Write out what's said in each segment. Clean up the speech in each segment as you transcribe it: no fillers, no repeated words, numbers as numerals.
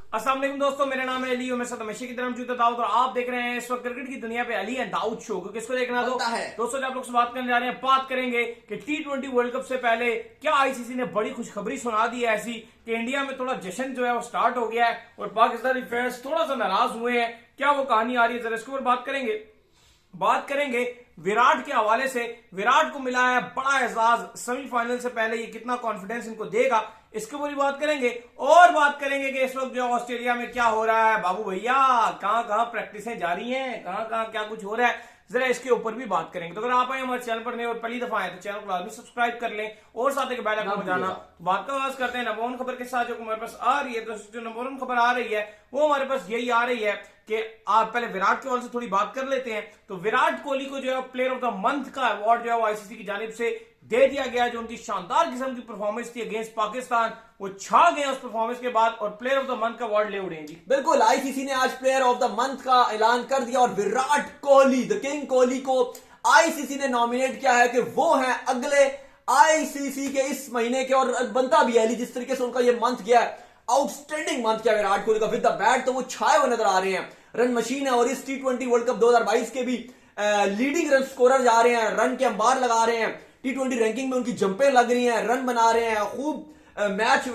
अस्सलाम वालेकुम दोस्तों, मेरा नाम है अली और मैं साथ हमेशा की तरह मौजूद दाऊद और आप देख रहे हैं इस वक्त क्रिकेट की दुनिया पे अली एंड दाऊद शो को। किसको देखना तो है दोस्तों, आप लोग से बात करने जा रहे हैं, बात करेंगे कि T20 वर्ल्ड कप से पहले क्या आईसीसी ने बड़ी खुशखबरी सुना दी है ऐसी कि इंडिया में थोड़ा जश्न जो है वो स्टार्ट हो गया है और पाकिस्तानी फैंस थोड़ा सा नाराज हुए हैं। क्या वो कहानी आ रही है, जरा इसके ऊपर बात करेंगे विराट के हवाले से। विराट को मिला है बड़ा एजाज सेमीफाइनल से पहले, ये कितना कॉन्फिडेंस इनको देगा इसके ऊपर बात करेंगे। और बात करेंगे कि इस वक्त जो ऑस्ट्रेलिया में क्या हो रहा है, बाबू भैया कहां कहां प्रैक्टिसें जारी हैं, कहां कहां क्या कुछ हो रहा है, जरा इसके ऊपर भी बात करेंगे। तो अगर आप आए हमारे चैनल पर नए और पहली दफा आए तो चैनल को लाजमी सब्सक्राइब कर लें और साथ ही बेल आइकन बजाना। बात का आगाज करते हैं नंबर वन खबर के साथ जो हमारे पास आ रही है। तो जो नंबर वन खबर आ रही है वो हमारे पास यही आ रही है कि आप पहले विराट के हवाले से थोड़ी बात कर लेते हैं। तो विराट कोहली को जो है प्लेयर ऑफ द मंथ का अवार्ड जो है वो आईसीसी की जानिब से दे दिया गया। जो उनकी शानदार किस्म की परफॉर्मेंस थी अगेंस्ट पाकिस्तान, वो छा गए उस परफॉर्मेंस के बाद और प्लेयर ऑफ द मंथ का अवार्ड ले उड़े हैं जी। बिल्कुल, आईसीसी ने आज प्लेयर ऑफ द मंथ का ऐलान कर दिया और विराट कोहली द किंग कोहली को आईसीसी ने नॉमिनेट किया है कि वो है अगले आईसीसी के इस महीने के, और बनता भी है जिस तरीके से उनका ये मंथ गया है, आउटस्टैंडिंग मंथ किया विराट कोहली का विद द बैट। तो वो छाए हुए नजर आ रहे हैं, रन मशीन है और इस T20 वर्ल्ड कप 2022 के भी लीडिंग रन स्कोरर जा रहे हैं, रन के अंबार लगा रहे हैं, T20 रैंकिंग में उनकी जंपें लग रही हैं, रन बना रहे हैं, खूब मैच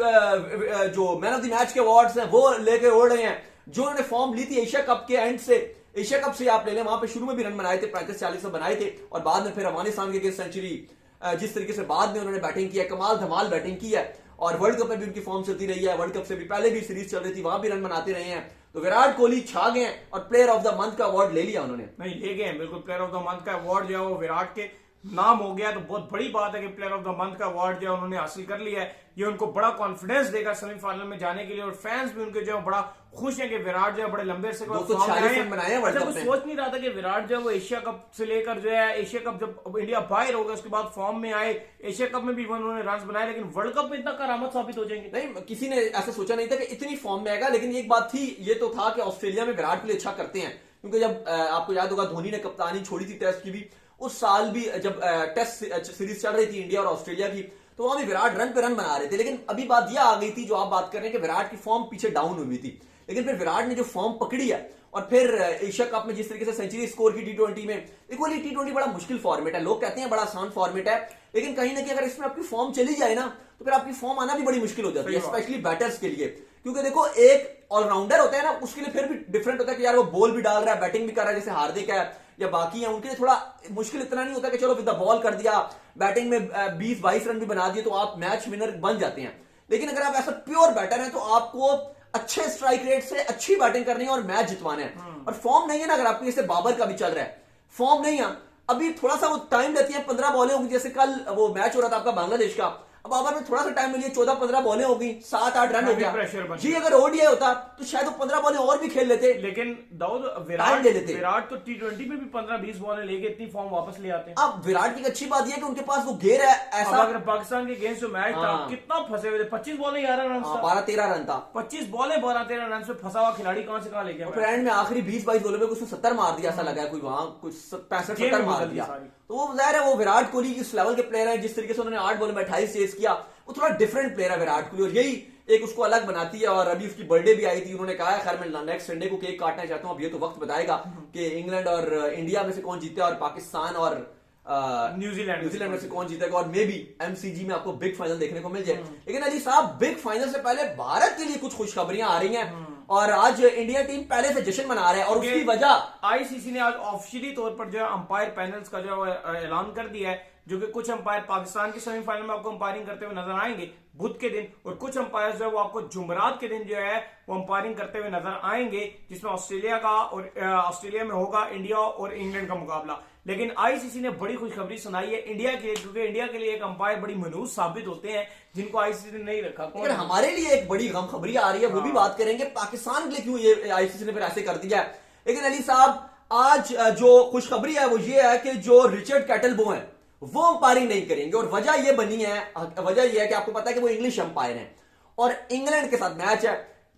जो मैन ऑफ द मैच के अवार्ड्स हैं वो लेके ओढ़ रहे हैं। जो उन्होंने फॉर्म ली थी एशिया कप के एंड से, एशिया कप से आप ले लें, वहां पे शुरू में भी रन बनाए थे, 35-40 बनाए थे और बाद में फिर अफगानिस्तान के सेंचुरी, जिस तरीके से बाद में उन्होंने बैटिंग किया, कमाल धमाल बैटिंग की है। और वर्ल्ड कप में भी उनकी फॉर्म चलती रही है, वर्ल्ड कप से भी पहले भी सीरीज चल रही थी, वहां भी रन बनाते रहे हैं। तो विराट कोहली छा गए और प्लेयर ऑफ द मंथ का अवार्ड ले लिया उन्होंने। नहीं, ले गए हैं बिल्कुल, प्लेयर ऑफ द मंथ का अवार्ड जो है वो विराट के नाम हो गया। तो बहुत बड़ी बात है कि प्लेयर ऑफ द मंथ का अवार्ड जो है उन्होंने हासिल कर लिया है। ये उनको बड़ा कॉन्फिडेंस देगा सेमीफाइनल में जाने के लिए और फैंस भी उनके जो है बड़ा खुश हैं कि विराट जो है बड़े लंबे से रन बनाए वर्ल्ड कप में। सोच नहीं रहा था कि विराट जो है वो एशिया कप से लेकर जो है एशिया कप जब इंडिया बाहर होगा उसके बाद फॉर्म में आए, एशिया कप में भी उन्होंने रन बनाए, लेकिन वर्ल्ड कप में इतना करामत साबित हो जाएंगे। नहीं, किसी ने ऐसा सोचा नहीं था कि इतनी फॉर्म में आएगा। लेकिन एक बात थी, ये तो था कि ऑस्ट्रेलिया में विराट कोहली अच्छा करते हैं, क्योंकि जब आपको याद होगा धोनी ने कप्तानी छोड़ी थी टेस्ट की भी, उस साल भी जब टेस्ट सीरीज चल रही थी इंडिया और ऑस्ट्रेलिया की, तो वहां भी विराट रन पे रन बना रहे थे। लेकिन अभी बात यह आ गई थी जो आप बात कर रहे हैं कि विराट की फॉर्म पीछे डाउन हुई थी, लेकिन फिर विराट ने जो फॉर्म पकड़ी है और फिर एशिया कप में जिस तरीके से सेंचुरी स्कोर की T20 में, देखो ये T20 बड़ा मुश्किल फॉर्मेट है, लोग कहते हैं बड़ा आसान फॉर्मेट है, लेकिन कहीं ना कहीं अगर इसमें आपकी फॉर्म चली जाए ना तो फिर आपकी फॉर्म आना भी बड़ी मुश्किल हो जाती है, स्पेशली बैटर्स के लिए। क्योंकि देखो एक ऑलराउंडर होता है ना, उसके लिए फिर भी डिफरेंट होता है कि यार वो बॉल भी डाल रहा है, बैटिंग भी कर रहा है, जैसे हार्दिक है या बाकी है, उनके लिए थोड़ा मुश्किल इतना नहीं होता कि चलो विद द बॉल कर दिया, बैटिंग में 20-22 रन भी बना दिए तो आप मैच विनर बन जाते हैं। लेकिन अगर आप ऐसा प्योर बैटर हैं तो आपको अच्छे स्ट्राइक रेट से अच्छी बैटिंग करनी है और मैच जितवाना है। और फॉर्म नहीं है ना, अगर आपको जैसे बाबर का भी चल रहा है, फॉर्म नहीं है अभी, थोड़ा सा वो टाइम लेती है, 15 बॉलें होगी, जैसे कल वो मैच हो रहा था आपका बांग्लादेश का, अब बाबर में थोड़ा सा टाइम मिलिए, 14-15 बॉलें होगी, 7-8 रन हो गया जी। अगर ओडीआई होता तो शायद वो 15 बॉलें और भी खेल लेते, लेकिन दाऊद विराट ले लेते। विराट तो T20 में भी 15-20 बॉलें लेके इतनी फॉर्म वापस ले आते हैं। अब विराट की अच्छी बात यह कि उनके पास वो गेयर है ऐसा। अगर पाकिस्तान के अगेंस्ट जो मैच था कितना फंसे हुए थे, 25 बॉलें 11 रन, 12-13 रन था, 25 बॉलें 12-13 रन से फंसा हुआ खिलाड़ी कहां से कहां ले गया। फिर एंड में आखिरी 20-22 बॉलों में उसने 70 मार दिया, ऐसा लगा कोई वहां कुछ 65-70 मार दिया। तो वो जाहिर है वो विराट कोहली इस लेवल के प्लेयर है, जिस तरीके से उन्होंने 8 बॉल में 28 चेस किया, वो थोड़ा डिफरेंट प्लेयर है विराट कोहली, और यही एक उसको अलग बनाती है। और अभी उसकी बर्थडे भी आई थी, उन्होंने कहा है खैर मैं नेक्स्ट संडे को केक काटना चाहता हूं, अब ये तो वक्त बताएगा कि इंग्लैंड और इंडिया में से कौन जीता और पाकिस्तान और न्यूजीलैंड में से कौन जीतेगा, और मे भी एमसीजी में आपको बिग फाइनल देखने को मिल जाए। लेकिन अली साहब, बिग फाइनल से पहले भारत के लिए कुछ खुशखबरियां आ रही हैं और आज इंडिया टीम पहले से जश्न मना रहा है, और उसकी वजह आईसीसी ने आज ऑफिशियली तौर पर जो है अंपायर पैनल्स का जो ऐलान कर दिया है, जो कि कुछ अंपायर पाकिस्तान के सेमीफाइनल में आपको अंपायरिंग करते हुए नजर आएंगे बुध के दिन, और कुछ अंपायर जो है वो आपको जुमरात के दिन जो है वो अंपायरिंग करते हुए नजर आएंगे, जिसमें ऑस्ट्रेलिया का और ऑस्ट्रेलिया में होगा इंडिया और इंग्लैंड का मुकाबला। लेकिन आईसीसी ने बड़ी खुशखबरी सुनाई है इंडिया के लिए, क्योंकि इंडिया के लिए एक अंपायर बड़ी मनहूस साबित होते हैं जिनको आईसीसी ने नहीं रखा। अगर हमारे लिए एक बड़ी गम खबरी आ रही है, वो भी बात करेंगे पाकिस्तान के लिए क्यों ये आईसीसी ने फिर ऐसे कर दिया है। लेकिन अली साहब, आज जो खुशखबरी है वो ये है कि जो रिचर्ड कैटलबो है वो अंपायरिंग नहीं करेंगे, और वजह यह बनी है, वजह यह है कि आपको पता है कि वो इंग्लिश अंपायर हैं और इंग्लैंड के साथ मैच है,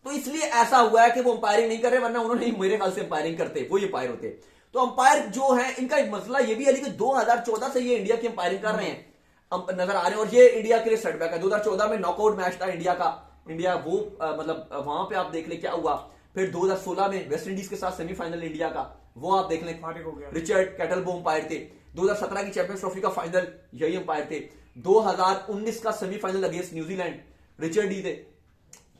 तो इसलिए ऐसा हुआ है कि वो अंपायरिंग नहीं कर रहे, वरना उन्होंने मेरे ख्याल से अंपायरिंग करते, वो ये अंपायर होते। तो अंपायर जो है इनका एक मसला ये भी है कि 2014 से ये इंडिया की अंपायरिंग कर रहे हैं, नजर आ रहे हैं, और ये इंडिया के लिए सेटबैक है। 2014 में नॉकआउट मैच था इंडिया का, इंडिया वो मतलब वहां पे आप देख ले क्या हुआ। फिर 2016 में वेस्ट इंडीज के साथ सेमीफाइनल इंडिया का, वो आप देख लें, फारिग हो गया। रिचर्ड कैटलबो अंपायर थे। 2017 की चैंपियंस ट्रॉफी का फाइनल यही अंपायर थे। 2019 का सेमीफाइनल अगेंस्ट न्यूजीलैंड रिचर्ड ही थे।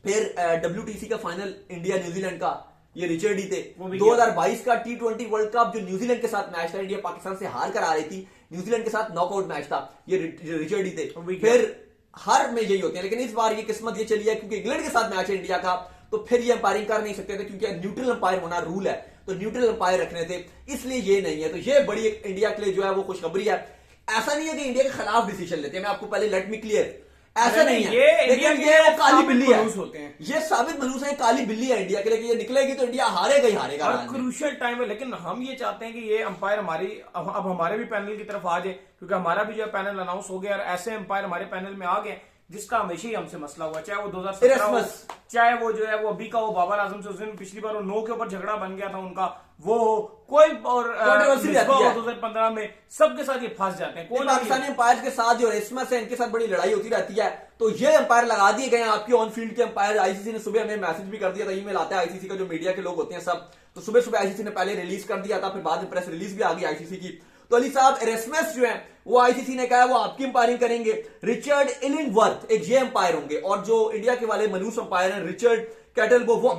फिर WTC का फाइनल इंडिया न्यूजीलैंड का, ये रिचर्ड ही थे। वो भी 2022 का T20 वर्ल्ड कप जो न्यूजीलैंड के साथ मैच था, इंडिया पाकिस्तान से हार कर आ रही थी, न्यूजीलैंड के साथ नॉकआउट मैच था, ये रिचर्ड ही वो भी थे। फिर हर में यही होते हैं, लेकिन इस बार ये किस्मत ये चली है क्योंकि इंग्लैंड के साथ मैच है इंडिया का, तो फिर ये अंपायरिंग कर नहीं सकते थे क्योंकि न्यूट्रल अंपायर होना रूल है, तो न्यूट्रल अंपायर रखने थे, इसलिए ये नहीं है। तो ये बड़ी एक इंडिया के लिए जो है वो खुशखबरी है। ऐसा नहीं है कि इंडिया के खिलाफ डिसीजन लेते हैं, मैं आपको पहले लेट मी क्लियर, ऐसा नहीं है, लेकिन ये वो काली बिल्ली है, होते हैं। ये साबित मलूस है, काली बिल्ली है इंडिया के लिए कि ये निकलेगी तो इंडिया हारेगा ही हारेगा। और क्रूशियल टाइम है, लेकिन हम ये चाहते हैं कि ये अंपायर हमारी अब हमारे भी पैनल की तरफ आ जाए, क्योंकि हमारा भी जो है पैनल अनाउंस हो गया और ऐसे अंपायर हमारे पैनल में आ गए जिसका हमेशा ही हमसे मसला हुआ, चाहे वो 2017 हो, चाहे वो जो है वो अभी का वो बाबर आजम से उस दिन पिछली बार वो 9 के ऊपर झगड़ा बन गया था उनका, वो कोई और 2015 में सबके साथ ये फंस जाते हैं। कौन पाकिस्तानी अंपायर के साथ जो रेसमस है, इनके साथ बड़ी लड़ाई होती रहती है, तो ये अंपायर लगा दिए गए आपकी ऑन फील्ड के अंपायर। आईसीसी ने सुबह हमें मैसेज भी कर दिया था, ईमेल आता है आईसीसी का, जो मीडिया के लोग होते हैं सब, तो सुबह सुबह आईसीसी ने पहले रिलीज कर दिया था, फिर बाद में प्रेस रिलीज भी आ गई आईसीसी की। तो अली साहब एरेस्मस जो है वो आईसीसी ने कहा है वो आपकी अंपायरिंग करेंगे। रिचर्ड इलिंगवर्थ एक ये अंपायर होंगे, और जो इंडिया के वाले मलूस अंपायर हैं रिचर्ड कैटलबो, वो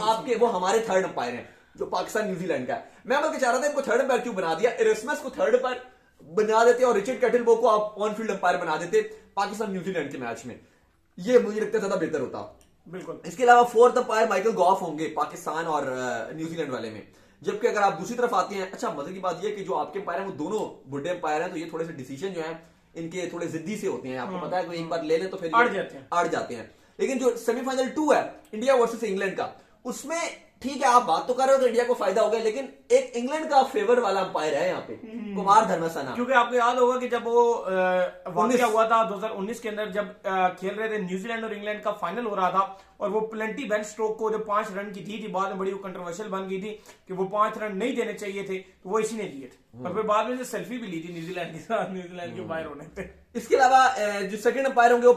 हमारे थर्ड अंपायर हैं, जो पाकिस्तान न्यूजीलैंड का है। मैं बल्कि चाह रहा था इनको थर्ड अंपायर क्यों बना दिया, एरेस्मस को थर्ड अंपायर बना देते और रिचर्ड कैटलबो को आप ऑन फील्ड अंपायर बना देते पाकिस्तान न्यूजीलैंड के मैच में, ये मुझे लगता है ज्यादा बेहतर होता। बिल्कुल। इसके अलावा फोर्थ अंपायर माइकल गॉफ होंगे पाकिस्तान और न्यूजीलैंड वाले में। जबकि अगर आप दूसरी तरफ आते हैं, अच्छा मजे की बात यह कि जो आपके अंपायर हैं वो दोनों बुढ़े अंपायर हैं, तो ये थोड़े से डिसीजन जो है इनके थोड़े जिद्दी से होते हैं, आपको पता है कि एक बार ले लें तो फिर अड़ जाते हैं। लेकिन जो सेमीफाइनल 2 है इंडिया वर्सेस इंग्लैंड का, उसमें ठीक है आप बात तो कर रहे हो कि इंडिया को फायदा हो गया, लेकिन एक इंग्लैंड का फेवर वाला अंपायर है यहाँ पे, कुमार धर्मसना। क्योंकि आपको याद होगा कि जब वो वाकया हुआ था 2019 के अंदर, जब खेल रहे थे न्यूजीलैंड और इंग्लैंड का फाइनल हो रहा था, और वो प्लेंटी बेन स्ट्रोक को जो 5 रन की दी थी, बाद में बड़ी वो कंट्रोवर्शियल बन गई थी कि वो 5 रन नहीं देने चाहिए थे, तो वो इसी ने दिए थे, और फिर बाद में सेल्फी भी ली थी न्यूजीलैंड के साथ, न्यूजीलैंड के अंपायर होने पे। इसके अलावा जो सेकंड अंपायर होंगे वो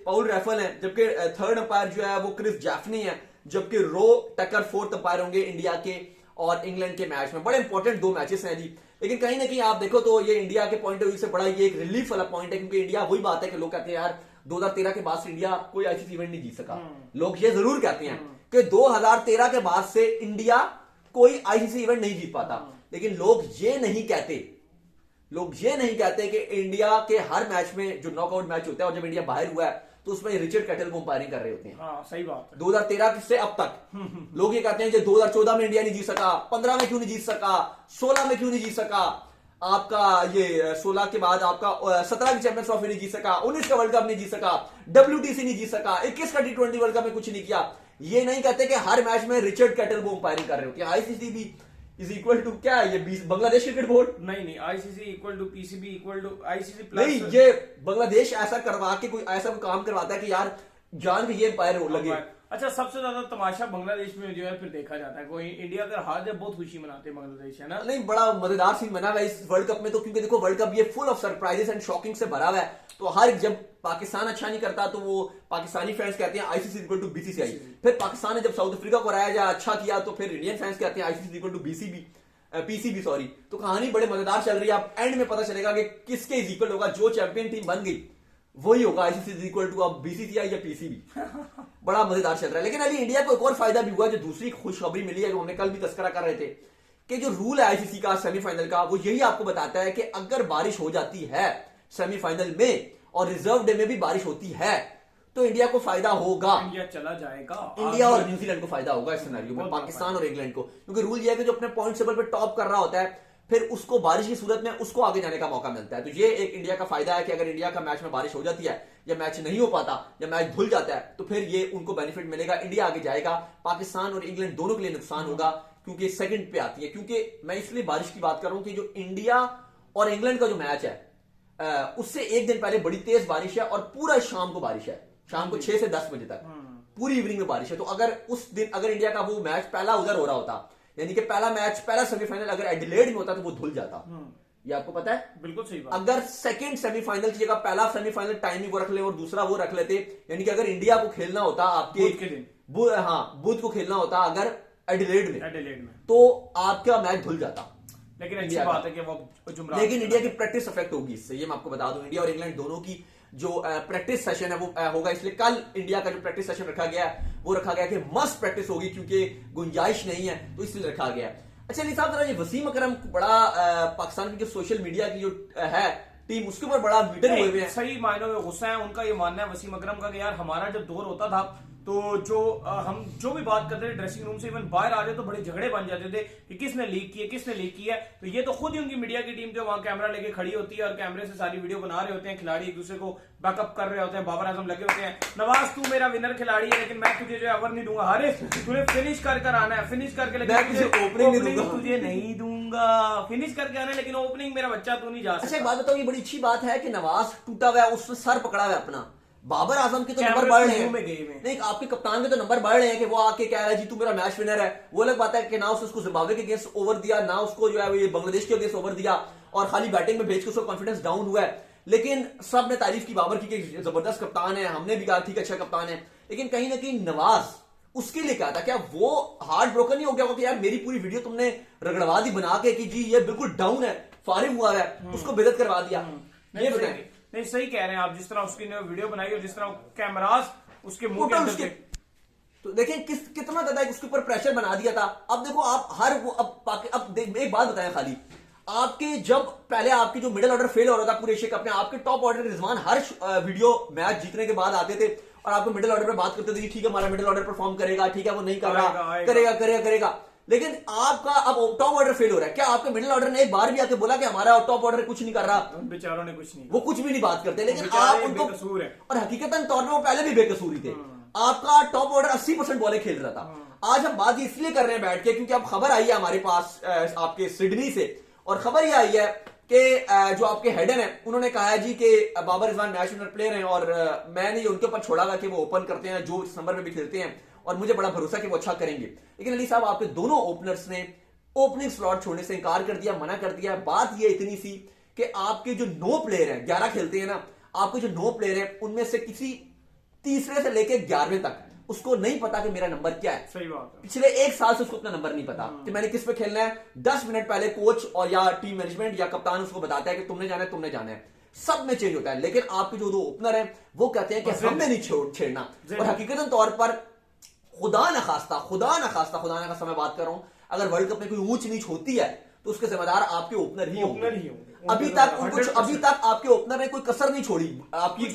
पाउल रैफल हैं, जबकि थर्ड अंपायर जो है वो क्रिस जैफनी है, जबकि रो टकर फोर्थ अंपायर होंगे इंडिया के और इंग्लैंड के मैच में। बड़े इंपॉर्टेंट 2 मैचेस हैं जी, लेकिन कहीं ना कहीं आप देखो तो ये इंडिया के पॉइंट ऑफ व्यू से बड़ा ये एक रिलीफ वाला पॉइंट है, क्योंकि इंडिया वही बात है कि लोग कहते हैं यार 2013 के बाद से इंडिया कोई आईसीसी इवेंट नहीं जीत सका, लोग ये जरूर कहते हैं कि 2013 के बाद से इंडिया कोई आईसीसी इवेंट नहीं जीत पाता, लेकिन लोग ये नहीं कहते कि इंडिया के हर मैच में जो नॉकआउट मैच होता है, और जब इंडिया बाहर हुआ है तो उसमें रिचर्ड कैटलबो अंपायरिंग कर रहे होते हैं। हाँ, सही बात है। 2013 से अब तक लोग ये कहते हैं कि 2014 में इंडिया नहीं जीत सका, 15 में क्यों नहीं जीत सका, 16 में क्यों नहीं जीत सका, आपका ये 16 के बाद आपका 17 की चैंपियंस ट्रॉफी नहीं जीत सका, 19 का वर्ल्ड कप नहीं जीत सका, WTC नहीं जीत सका, 21 का T20 वर्ल्ड कप में कुछ नहीं किया। ये नहीं कहते कि हर मैच में रिचर्ड कैटलबो अंपायरिंग कर रहे होते हैं। आईसीसी भी इज इक्वल टू क्या है, ये बांग्लादेश क्रिकेट बोर्ड नहीं, ICC equal to PCB equal to ICC plus नहीं, ये बांग्लादेश ऐसा करवा के कोई ऐसा काम करवाता है कि यार जान के ये अंपायर हो लगे। अच्छा, सबसे ज्यादा तमाशा बांग्लादेश में जो है फिर देखा जाता है, कोई इंडिया अगर हार जाए बहुत खुशी मनाते हैं बांग्लादेश, है ना? नहीं, बड़ा मजेदार सीन बना हुआ है इस वर्ल्ड कप में तो, क्योंकि देखो वर्ल्ड कप ये full of surprises and shocking से भरा हुआ है, तो हर जब पाकिस्तान अच्छा नहीं करता तो वो पाकिस्तानी फैंस कहते हैं आईसीसी इक्वल टू बीसीसीआई, फिर पाकिस्तान ने जब साउथ अफ्रीका को हराया या अच्छा किया तो फिर इंडियन फैंस कहते हैं ICC equal to PCB sorry. तो कहानी बड़े मजेदार चल रही है, आप एंड में पता चलेगा कि किसके इज इक्वल होगा, जो चैंपियन टीम बन गई वही होगा आईसीसी इज इक्वल टू अब बीसीसीआई या पीसीबी। बड़ा मजेदार चल रहा है। लेकिन अभी इंडिया को एक और फायदा भी हुआ, जो दूसरी खुशखबरी मिली है, जो हमने कल भी तस्करा कर रहे थे, कि जो रूल है आईसीसी का सेमीफाइनल का, वो यही आपको बताता है कि अगर बारिश हो जाती है सेमीफाइनल में और रिजर्व डे में भी बारिश होती है तो इंडिया को फायदा होगा, इंडिया चला जाएगा, इंडिया और न्यूजीलैंड को फायदा होगा इस सिनेरियो में, पाकिस्तान और इंग्लैंड को, क्योंकि रूल यह है कि जो अपने पॉइंट टेबल पे टॉप कर रहा होता है फिर उसको बारिश की सूरत में उसको आगे जाने का मौका मिलता है। तो ये एक इंडिया का फायदा है कि अगर इंडिया का मैच में बारिश हो जाती है या मैच नहीं हो पाता या मैच धुल जाता है तो फिर ये उनको बेनिफिट मिलेगा, इंडिया आगे जाएगा, पाकिस्तान और इंग्लैंड दोनों के लिए नुकसान होगा क्योंकि सेकंड पे आती है। क्योंकि मैं इसलिए बारिश की बात कर रहा हूं कि जो इंडिया और इंग्लैंड का जो मैच है उससे एक दिन पहले बड़ी तेज बारिश है और पूरा शाम को बारिश है, शाम को 6 से 10 बजे तक पूरी इवनिंग में बारिश है। तो अगर उस दिन अगर इंडिया का वो मैच पहला उधर हो रहा होता, यानी कि पहला मैच पहला सेमीफाइनल अगर एडिलेड में होता तो वो धुल जाता, ये आपको पता है? बिल्कुल सही बात। अगर सेकंड सेमीफाइनल की जगह पहला सेमीफाइनल टाइम ही वो रख ले और दूसरा वो रख लेते, यानी कि अगर इंडिया को खेलना होता आपके बुध के दिन, बुध को खेलना होता अगर एडिलेड में, तो आपका मैच धुल जाता। लेकिन अच्छी बात है कि वो लेकिन इंडिया की प्रैक्टिस इफेक्ट होगी इससे, ये मैं आपको बता दूं। इंडिया और इंग्लैंड दोनों की जो प्रैक्टिस सेशन है वो होगा, इसलिए कल इंडिया का जो प्रैक्टिस सेशन रखा गया है वो रखा गया कि मस्ट प्रैक्टिस होगी, क्योंकि गुंजाइश नहीं है, तो इसलिए रखा गया है। अच्छा अली साहब, जरा ये वसीम अकरम बड़ा पाकिस्तान की जो सोशल मीडिया की जो है टीम, उसके ऊपर बड़ा मीटर हुए हैं। सही मायनों में गुस्सा है। उनका ये मानना है वसीम अकरम का कि यार हमारा जब दौर होता था तो हम जो भी बात करते थे ड्रेसिंग रूम से, इवन बाहर आ जाए तो बड़े झगड़े बन जाते थे कि किसने लीक किया, किसने लीक किया। तो ये तो खुद ही उनकी मीडिया की टीम जो वहां कैमरा लेके खड़ी होती है और कैमरे से सारी वीडियो बना रहे होते हैं, खिलाड़ी एक दूसरे को बैकअप कर रहे होते हैं, बाबर आजम लगे होते हैं, नवाज तू मेरा विनर खिलाड़ी है लेकिन मैं तुझे जो अवर नहीं दूंगा, हारिस तूने फिनिश कर आना है, फिनिश करके, लेकिन ओपनिंग तुझे नहीं दूंगा, फिनिश करके आना है लेकिन ओपनिंग मेरा बच्चा तू नहीं जा सकता। अच्छा एक बात बताओ, ये बड़ी अच्छी बात है कि नवाज टूटा हुआ है, उसने सर पकड़ा हुआ है अपना। बाबर आजम के तो नंबर बढ़ रहे हैं, नहीं आपके कप्तान के तो नंबर बढ़ रहे हैं कि वो आके कह रहा है जी तू मेरा मैच विनर है। वो अलग बात है कि ना उसको जिम्बाब्वे के अगेंस्ट ओवर दिया, ना उसको जो है ये बांग्लादेश के अगेंस्ट ओवर दिया, और खाली बैटिंग में भेज के उसका कॉन्फिडेंस डाउन हुआ है। लेकिन सब ने तारीफ की बाबर की कि जबरदस्त कप्तान है, हमने भी कहा ठीक अच्छा कप्तान है, लेकिन कहीं ना कहीं नवाज उसके लिए क्या था, क्या वो हार्ट ब्रोकन नहीं हो गया कि यार मेरी पूरी वीडियो तुमने रगड़वा दी बना के कि जी ये बिल्कुल डाउन है, फारिग हुआ है, उसको बेदत करवा दिया। ये बताएं। नहीं सही कह रहे हैं आप, जिस तरह उसकी वीडियो बनाई और जिस तरह कैमरास उसके मुंह के अंदर के, तो देखें कितना ज्यादा उसके ऊपर प्रेशर बना दिया था। अब देखो आप हर वो अब एक बात बताएं खाली, आपके जब पहले आपकी जो मिडिल ऑर्डर फेल हो रहा था पूरे एशिया कप में, आपके टॉप ऑर्डर रिजवान हर वीडियो मैच जीतने के बाद आते थे और आपको मिडिल ऑर्डर पे बात करते थे कि ठीक है हमारा मिडिल ऑर्डर परफॉर्म करेगा, ठीक है वो नहीं कर रहा, करेगा। लेकिन आपका अब टॉप ऑर्डर फेल हो रहा है, क्या आपके मिडिल ऑर्डर ने एक बार भी आके बोला कि हमारा टॉप ऑर्डर कुछ नहीं कर रहा? बेचारों ने कुछ नहीं, वो कुछ भी नहीं बात करते, लेकिन आप उनको, और हकीकतन तौर पे वो पहले भी बेकसूरी थे। आपका टॉप ऑर्डर 80% बॉलें खेल रहा था। आज हम बात इसलिए कर रहे हैं बैठ के क्योंकि अब खबर आई है हमारे पास आपके सिडनी से, और खबर यह आई है कि जो आपके हेडन है उन्होंने कहा है जी कि Babar Rizwan match winner player हैं और मैंने ये उनके ऊपर छोड़ा हुआ कि वो ओपन करते हैं, जो इस नंबर में भी खेलते हैं, और मुझे बड़ा भरोसा कि वो अच्छा करेंगे। लेकिन अली साहब आपके दोनों ओपनर्स ने ओपनिंग स्लॉट छोड़ने से इनकार कर दिया, मना कर दिया। बात ये इतनी सी कि आपके जो 9 प्लेयर हैं, 11 खेलते हैं ना, आपके जो 9 प्लेयर हैं उनमें से किसी तीसरे से लेके 11वें तक उसको नहीं पता कि मेरा नंबर क्या है। सही बात है। पिछले 1 साल से उसको अपना नंबर नहीं पता कि मैंने किस पे खेलना है। 10 मिनट पहले कोच और या टीम मैनेजमेंट या कप्तान उसको बताता है कि तुमने जाना है, सब में चेंज होता है। लेकिन आपके जो 2 ओपनर हैं वो कहते हैं कि हमने नहीं छेड़ना, और हकीकतन तौर पर खुदा न खास्ता मैं बात कर रहा हूं, अगर वर्ल्ड कप में कोई ऊंच नीच होती है तो उसके जिम्मेदार आपके ओपनर ही होंगे। अभी तक आपके ओपनर ने कोई कसर नहीं छोड़ी आपकी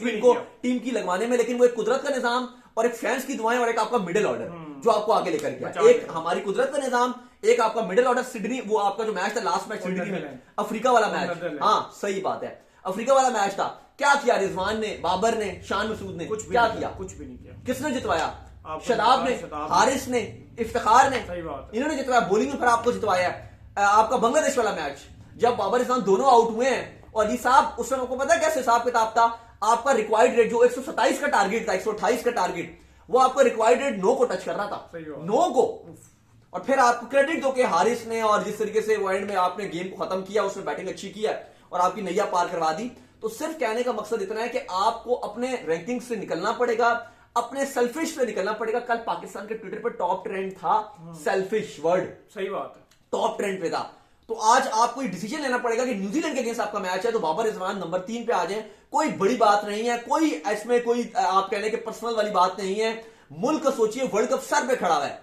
टीम की लगवाने में, लेकिन वो एक कुदरत का निजाम और एक फैंस की दुआएं और एक आपका मिडिल ऑर्डर जो आपको आगे लेकर गया। एक हमारी कुदरत का निजाम, एक आपका मिडिल ऑर्डर। सिडनी वो आपका जो मैच था लास्ट मैच सिडनी में, अफ्रीका वाला मैच, हाँ सही बात है, अफ्रीका वाला मैच था। क्या किया रिजवान ने, बाबर ने, शान मसूद ने, क्या किया? कुछ भी नहीं किया। किसने जितवाया? शदाब ने, हारिस ने, इफ्तिखार ने, इन्होंने जितवाया। बॉलिंग में फिर आपको जितवाया। आपका बांग्लादेश वाला मैच जब बाबर रिजवान दोनों आउट हुए हैं, और अली साहब उस समय आपको पता है कैसे हिसाब किताब था? आपका रिक्वायर्ड रेट जो 127 का टारगेट था, 128 का टारगेट, वो आपका रिक्वायर्ड रेट 9 को टच कर रहा था, 9 को। और फिर आपको क्रेडिट दो कि हारिस ने, और जिस तरीके से वर्ल्ड में आपने गेम को खत्म किया, उसने बैटिंग अच्छी किया और आपकी नैया पार करवा दी। तो सिर्फ कहने का मकसद इतना है कि आपको अपने रैंकिंग से निकलना पड़ेगा, अपने सेल्फिश से निकलना पड़ेगा। कल पाकिस्तान के ट्विटर पर टॉप ट्रेंड था सेल्फिश वर्ड, सही बात है, टॉप ट्रेंड पे था। तो आज आपको डिसीजन लेना पड़ेगा कि न्यूजीलैंड के अगेंस्ट आपका मैच है तो बाबर रिजवान नंबर 3 पे आ जाए। कोई बड़ी बात नहीं है, कोई इसमें कोई आप कहने के पर्सनल वाली बात नहीं है। मुल्क सोचिए, वर्ल्ड कप सर पे खड़ा है,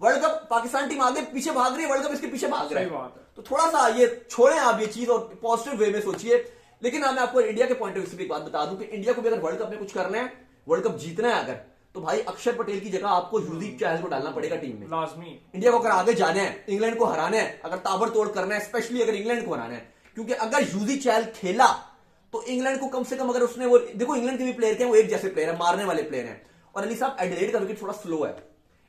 वर्ल्ड कप पाकिस्तान टीम आगे पीछे भाग रही है, वर्ल्ड कप इसके पीछे भाग रहा है। तो थोड़ा सा ये छोड़ें आप ये चीज और पॉजिटिव वे में सोचिए। लेकिन मैं आपको इंडिया के पॉइंट ऑफ व्यू से भी एक बात बता दूं कि इंडिया को भी अगर वर्ल्ड कप में कुछ करना है, वर्ल्ड कप जीतना है अगर, तो भाई अक्षर पटेल की जगह आपको यूसुफ चहल को डालना पड़ेगा टीम में, लाजमी। इंडिया को अगर आगे जाना है, इंग्लैंड को हराना है, अगर ताबड़तोड़ करना है, स्पेशली अगर इंग्लैंड को हराना है, क्योंकि अगर यूसुफ चहल खेला तो इंग्लैंड को कम से कम, अगर उसने वो देखो इंग्लैंड के भी प्लेयर के वो एक जैसे प्लेयर है, मारने वाले प्लेयर हैं। और अली साहब एडिलेड का विकेट थोड़ा स्लो है,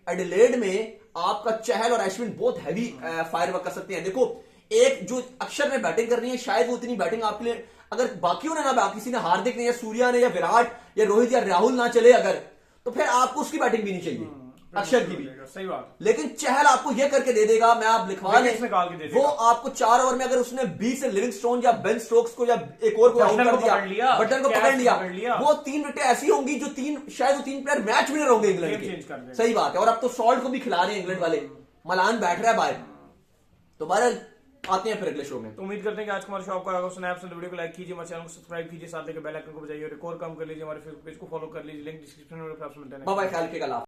एडिलेड में आपका चहल और अश्विन बहुत हैवी फायर वर्क कर सकते हैं। देखो एक जो अक्षर ने बैटिंग करनी है, शायद वो इतनी बैटिंग आपके लिए, अगर बाकियों ने ना, किसी ने, हार्दिक ने या सूर्या ने या विराट या रोहित या राहुल ना चले अगर, तो फिर आपको उसकी बैटिंग भी नहीं चाहिए। अक्षर की भी। सही बात। लेकिन चहल आपको ये करके दे देगा, मैं आप लिखवा विकेट्स निकाल के दे लें, देगा। वो आपको 4 ओवर में अगर उसने 20 से लिविंगस्टोन या बेन स्टोक्स को या एक और को आउट बटलर कर को दिया, पकड़ लिया, बटलर को कैच पकड़ लिया, पकड़ लिया, वो 3 विकेटें ऐसी होंगी जो शायद वो 3 प्लेयर मैच विनर होंगे इंग्लैंड गेम चेंज कर के। देंगे। सही बात है। और अब तो सॉल्ट को भी खिला रहे हैं इंग्लैंड वाले, मलान बैठ रहा है बाहर। तो बहरहाल आते हैं फिर अगले शो में। तो उम्मीद करते हैं कि आज का हमारा शो आपको लगा। स्नैप से वीडियो को लाइक कीजिए, हमारे चैनल को सब्सक्राइब कीजिए, साथ लेकर बेल आइकन को बजाइए और एक और काम कर लीजिए, हमारे फेसबुक पेज को फॉलो कर लीजिए, लिंक डिस्क्रिप्शन में मिलता है। बाय बाय, ख्याल रखिएगा।